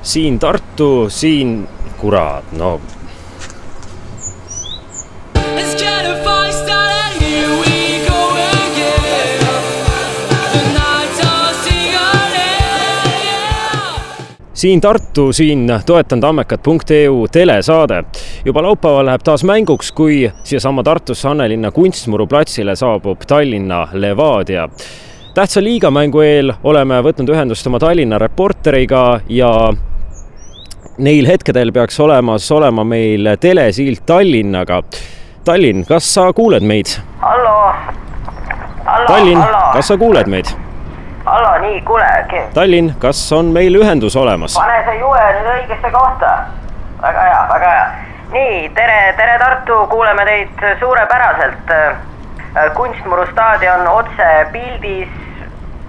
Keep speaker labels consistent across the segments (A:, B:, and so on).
A: Siin Tartu, siin kurat, no. Siin Tartu, siin toetan.tammekat.eu telesaade. Juba laupäeval läheb taas mänguks, kui siiasama Tartusse Annelinna Kunstmuru platsile saabub Tallinna Levadia. Tähtsa liigamängu eel oleme võtnud ühendust oma Tallinna reporteriga ja neil hetkedel peaks olema meil telesilt Tallinnaga. Tallinn, kas sa kuuled meid?
B: Hallo.
A: Tallinn, kas sa kuuled meid?
B: Hallo, nii, kuule.
A: Tallinn, kas on meil ühendus olemas?
B: Pane see juhe nüüd õigesse kohta. Väga hea, väga hea. Nii, tere Tartu, kuuleme teid suurepäraselt. Kunstmuru staadion otse pildis.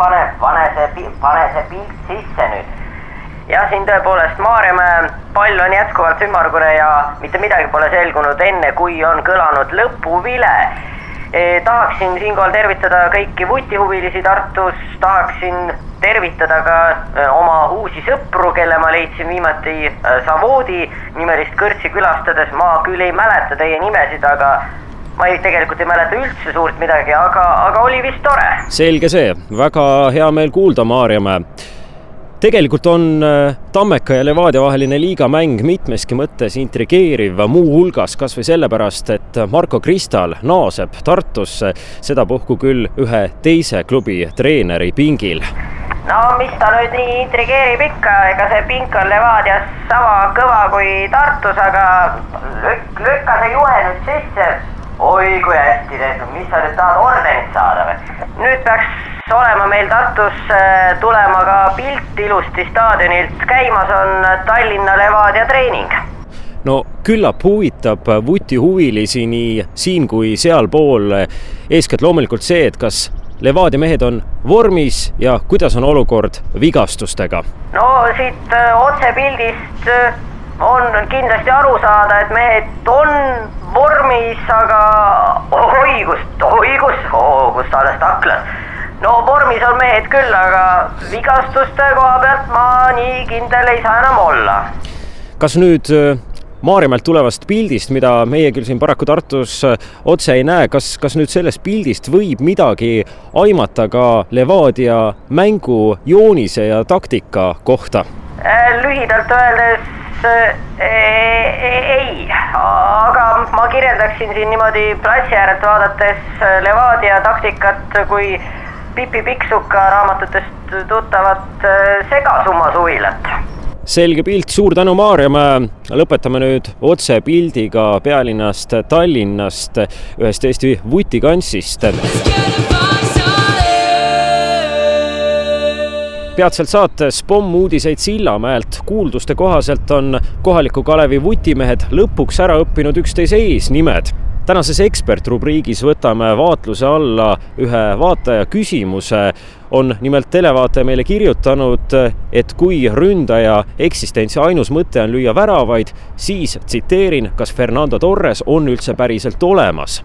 B: Pane see pilt sisse nüüd. Ja siin tõepoolest Maarjamäe pall on jätkuvalt ümmargune ja mitte midagi pole selgunud enne, kui on kõlanud lõpuvile. Tahaksin siinkohal tervitada kõiki vutihuvilisi Tartus, tahaksin tervitada ka oma uusi sõpru, kelle ma leidsin viimati Savoodi nimelist kõrtsi külastades. Ma küll ei mäleta teie nimesid, aga ma tegelikult ei mäleta üldse suurt midagi, aga oli vist tore.
A: Selge see, väga hea meel kuulda, Maarjamäe. Tegelikult on Tammeka ja Levadia vaheline liigamäng mitmeski mõttes intrigeeriv, muu hulgas kas või sellepärast, et Marko Kristal naaseb Tartusse, sedapuhku küll ühe teise klubi treeneri pingil.
B: No mis ta nüüd nii intrigeerib ikka, ega see pink on Levadias sama kõva kui Tartus, aga lükka see juhe nüüd sisse. Oi, kui hästi tehtud, mis sa nüüd tahad ordenit saada või? Nüüd peaks olema meil Tartus tulema ka pilt ilusti staadionilt. Käimas on Tallinna Levadia treening.
A: No küllap huvitab vutihuvilisi nii siin kui sealpool. Eeskätt loomulikult see, et kas Levadia mehed on vormis ja kuidas on olukord vigastustega? No
B: siit otsepildist on kindlasti aru saada, et mehed on vormis, aga kus sa alles taklas. No vormis on mehed küll, aga vigastuste koha pealt ma nii kindel ei saa enam olla.
A: Kas nüüd Maarjamäelt tulevast pildist, mida meie küll siin paraku Tartus otse ei näe, kas nüüd sellest pildist võib midagi aimata ka Levadia mängu joonise ja taktika kohta?
B: Lühidalt öeldes ei, aga ma kirjeldaksin siin niimoodi platsi äärelt vaadates Levadia taktikat kui Pipi Pikksuka raamatutest tuttavat segasumma suvilat.
A: Selge pilt, suur tänu Maarjamäe. Lõpetame nüüd otse pildiga pealinnast Tallinnast, ühest Eesti vutikantsist. Peatselt saates pommuudiseid Sillamäelt. Kuulduste kohaselt on kohaliku Kalevi vutimehed lõpuks ära õppinud üksteise eesnimed. Tänases ekspertrubriigis võtame vaatluse alla ühe vaataja küsimuse. On nimelt televaataja meile kirjutanud, et kui ründaja eksistentsi ainus mõte on lüüa väravaid, siis tsiteerin, kas Fernando Torres on üldse päriselt olemas.